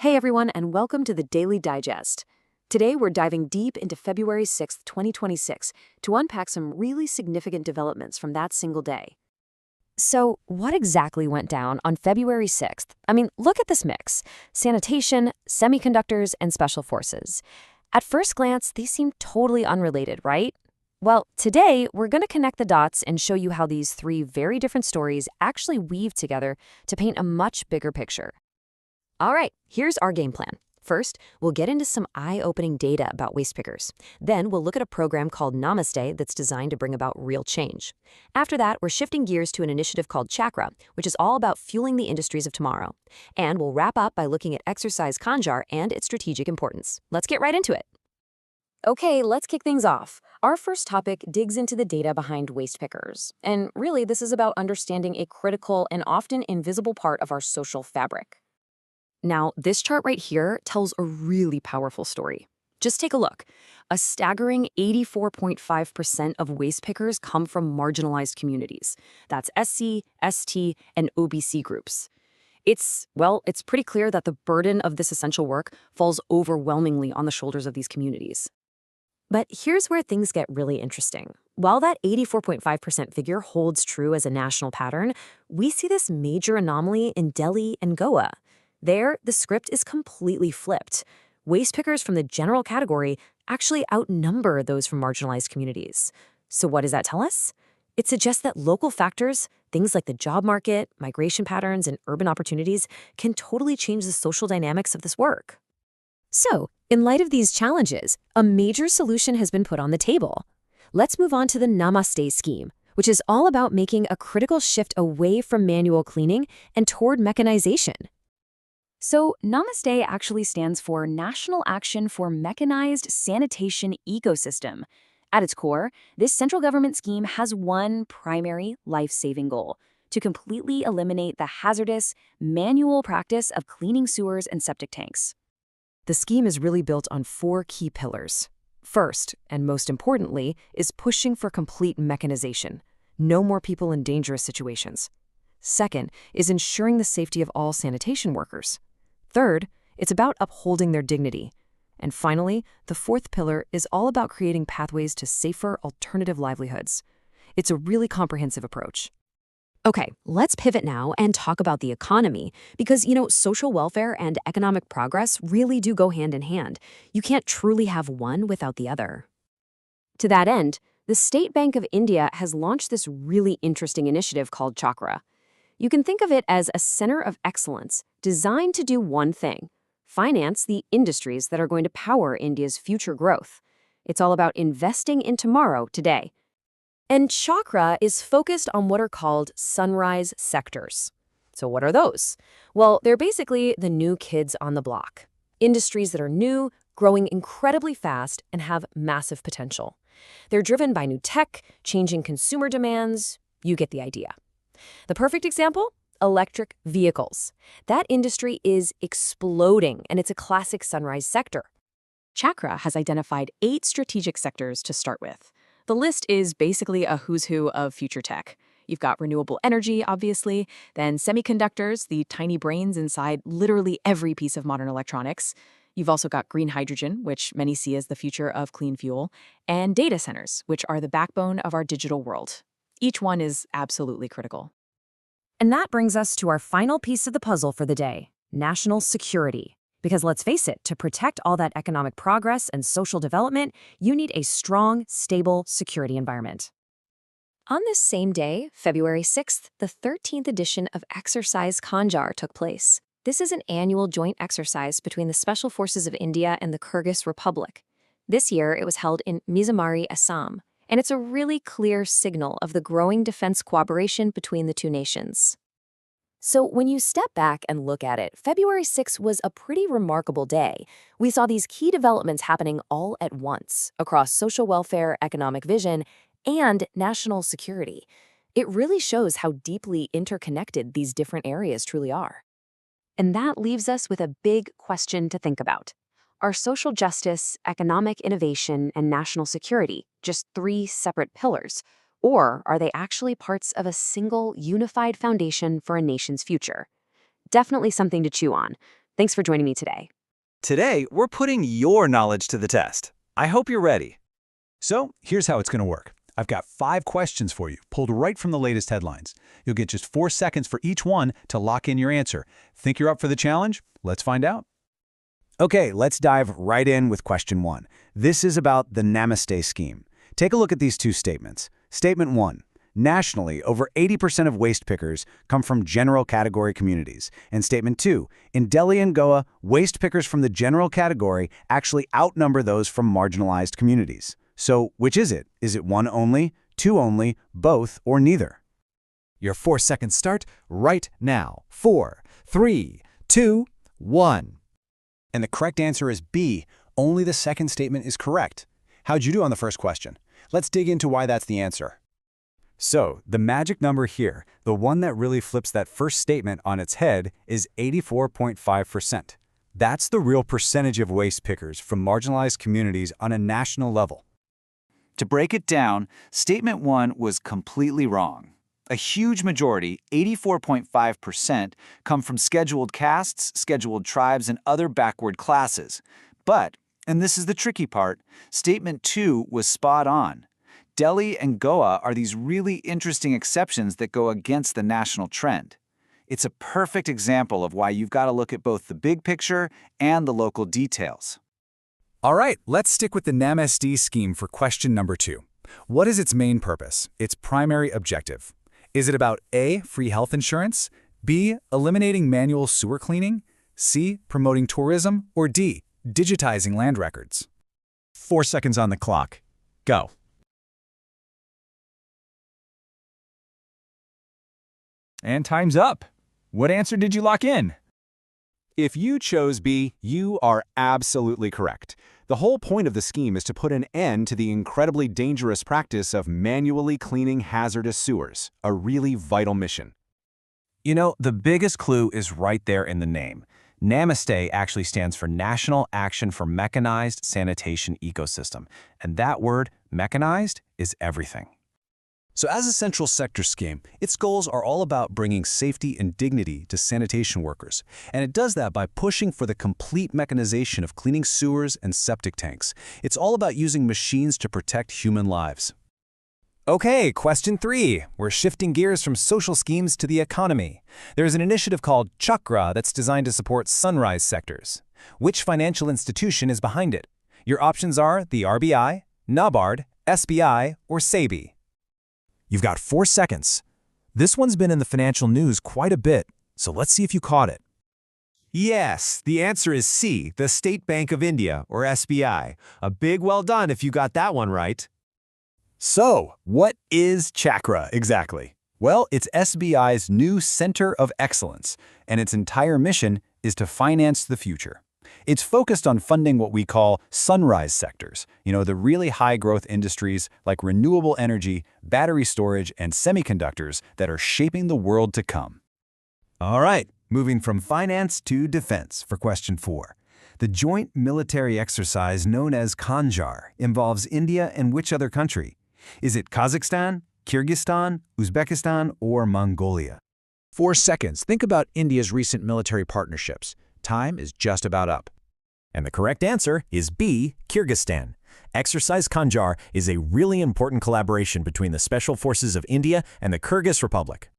Hey everyone, and welcome to the Daily Digest. Today we're diving deep into February 6th, 2026, to unpack some really significant developments from that single day. So, what exactly went down on February 6th? Look at this mix: sanitation, semiconductors, and special forces. At first glance, these seem totally unrelated, right? Well, today we're going to connect the dots and show you how these three very different stories actually weave together to paint a much bigger picture. All right, here's our game plan. First, we'll get into some eye-opening data about waste pickers. Then we'll look at a program called Namaste that's designed to bring about real change. After that, we're shifting gears to an initiative called Chakra, which is all about fueling the industries of tomorrow. And we'll wrap up by looking at Exercise Kanjar and its strategic importance. Let's get right into it. Okay, let's kick things off. Our first topic digs into the data behind waste pickers. And really, this is about understanding a critical and often invisible part of our social fabric. Now, this chart right here tells a really powerful story. Just take a look. A staggering 84.5% of waste pickers come from marginalized communities. That's SC, ST, and OBC groups. It's pretty clear that the burden of this essential work falls overwhelmingly on the shoulders of these communities. But here's where things get really interesting. While that 84.5% figure holds true as a national pattern, we see this major anomaly in Delhi and Goa. There, the script is completely flipped. Waste pickers from the general category actually outnumber those from marginalized communities. So what does that tell us? It suggests that local factors, things like the job market, migration patterns, and urban opportunities, can totally change the social dynamics of this work. So, in light of these challenges, a major solution has been put on the table. Let's move on to the Namaste scheme, which is all about making a critical shift away from manual cleaning and toward mechanization. So, Namaste actually stands for National Action for Mechanized Sanitation Ecosystem. At its core, this central government scheme has one primary life-saving goal: to completely eliminate the hazardous, manual practice of cleaning sewers and septic tanks. The scheme is really built on four key pillars. First, and most importantly, is pushing for complete mechanization. No more people in dangerous situations. Second is ensuring the safety of all sanitation workers. Third, it's about upholding their dignity. And finally, the fourth pillar is all about creating pathways to safer alternative livelihoods. It's a really comprehensive approach. Okay, let's pivot now and talk about the economy, because, social welfare and economic progress really do go hand in hand. You can't truly have one without the other. To that end, the State Bank of India has launched this really interesting initiative called Chakra. You can think of it as a center of excellence designed to do one thing: finance the industries that are going to power India's future growth. It's all about investing in tomorrow today. And Chakra is focused on what are called sunrise sectors. So what are those? Well, they're basically the new kids on the block. Industries that are new, growing incredibly fast, and have massive potential. They're driven by new tech, changing consumer demands. You get the idea. The perfect example? Electric vehicles. That industry is exploding, and it's a classic sunrise sector. Chakra has identified 8 strategic sectors to start with. The list is basically a who's who of future tech. You've got renewable energy, obviously, then semiconductors, the tiny brains inside literally every piece of modern electronics. You've also got green hydrogen, which many see as the future of clean fuel, and data centers, which are the backbone of our digital world. Each one is absolutely critical. And that brings us to our final piece of the puzzle for the day: national security. Because let's face it, to protect all that economic progress and social development, you need a strong, stable security environment. On this same day, February 6th, the 13th edition of Exercise Kanjar took place. This is an annual joint exercise between the Special Forces of India and the Kyrgyz Republic. This year, it was held in Mizamari, Assam, and it's a really clear signal of the growing defense cooperation between the two nations. So when you step back and look at it, February 6th was a pretty remarkable day. We saw these key developments happening all at once across social welfare, economic vision, and national security. It really shows how deeply interconnected these different areas truly are. And that leaves us with a big question to think about. Are social justice, economic innovation, and national security just 3 separate pillars? Or are they actually parts of a single, unified foundation for a nation's future? Definitely something to chew on. Thanks for joining me today. Today, we're putting your knowledge to the test. I hope you're ready. So here's how it's going to work. I've got 5 questions for you, pulled right from the latest headlines. You'll get just 4 seconds for each one to lock in your answer. Think you're up for the challenge? Let's find out. Okay, let's dive right in with question 1. This is about the Namaste scheme. Take a look at these 2 statements. Statement 1. Nationally, over 80% of waste pickers come from general category communities. And Statement 2. In Delhi and Goa, waste pickers from the general category actually outnumber those from marginalized communities. So, which is it? Is it 1 only, 2 only, both, or neither? Your 4 seconds start right now. 4, 3, 2, 1. And the correct answer is B. Only the second statement is correct. How'd you do on the first question? Let's dig into why that's the answer. So, the magic number here, the one that really flips that first statement on its head, is 84.5%. That's the real percentage of waste pickers from marginalized communities on a national level. To break it down, Statement 1 was completely wrong. A huge majority, 84.5%, come from scheduled castes, scheduled tribes, and other backward classes. But, and this is the tricky part, Statement 2 was spot on. Delhi and Goa are these really interesting exceptions that go against the national trend. It's a perfect example of why you've got to look at both the big picture and the local details. All right, let's stick with the Namaste scheme for question number 2. What is its main purpose, its primary objective? Is it about A, free health insurance, B, eliminating manual sewer cleaning, C, promoting tourism, or D, digitizing land records? 4 seconds on the clock. Go. And time's up. What answer did you lock in? If you chose B, you are absolutely correct. The whole point of the scheme is to put an end to the incredibly dangerous practice of manually cleaning hazardous sewers, a really vital mission. You know, the biggest clue is right there in the name. Namaste actually stands for National Action for Mechanized Sanitation Ecosystem, and that word, mechanized, is everything. So as a central sector scheme, its goals are all about bringing safety and dignity to sanitation workers. And it does that by pushing for the complete mechanization of cleaning sewers and septic tanks. It's all about using machines to protect human lives. Okay, question 3. We're shifting gears from social schemes to the economy. There's an initiative called Chakra that's designed to support sunrise sectors. Which financial institution is behind it? Your options are the RBI, NABARD, SBI, or SEBI. You've got 4 seconds. This one's been in the financial news quite a bit, so let's see if you caught it. Yes, the answer is C, the State Bank of India, or SBI. A big well done if you got that one right. So, what is Chakra exactly? Well, it's SBI's new Center of Excellence, and its entire mission is to finance the future. It's focused on funding what we call sunrise sectors, the really high-growth industries like renewable energy, battery storage, and semiconductors that are shaping the world to come. All right, moving from finance to defense for question 4. The joint military exercise known as Khanjar involves India and which other country? Is it Kazakhstan, Kyrgyzstan, Uzbekistan, or Mongolia? 4 seconds. Think about India's recent military partnerships. Time is just about up. And the correct answer is B, Kyrgyzstan. Exercise Khanjar is a really important collaboration between the Special Forces of India and the Kyrgyz Republic.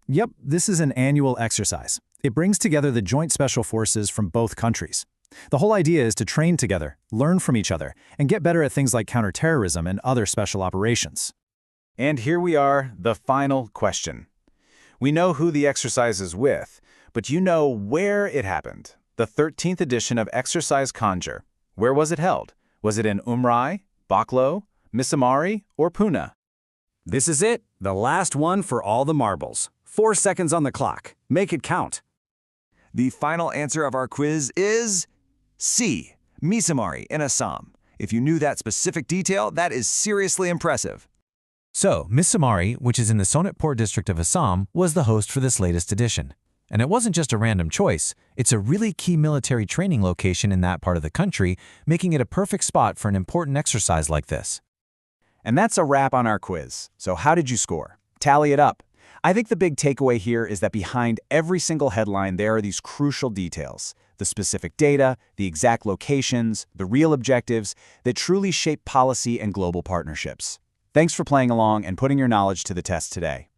Yep, this is an annual exercise. It brings together the joint special forces from both countries. The whole idea is to train together, learn from each other, and get better at things like counterterrorism and other special operations. And here we are, the final question. We know who the exercise is with, but you know where it happened. The 13th edition of Exercise Khanjar. Where was it held? Was it in Umrai, Baklo, Misamari, or Pune? This is it, the last one for all the marbles. 4 seconds on the clock. Make it count. The final answer of our quiz is C, Misamari in Assam. If you knew that specific detail, that is seriously impressive. So, Misamari, which is in the Sonitpur district of Assam, was the host for this latest edition. And it wasn't just a random choice, it's a really key military training location in that part of the country, making it a perfect spot for an important exercise like this. And that's a wrap on our quiz. So how did you score? Tally it up. I think the big takeaway here is that behind every single headline, there are these crucial details, the specific data, the exact locations, the real objectives that truly shape policy and global partnerships. Thanks for playing along and putting your knowledge to the test today.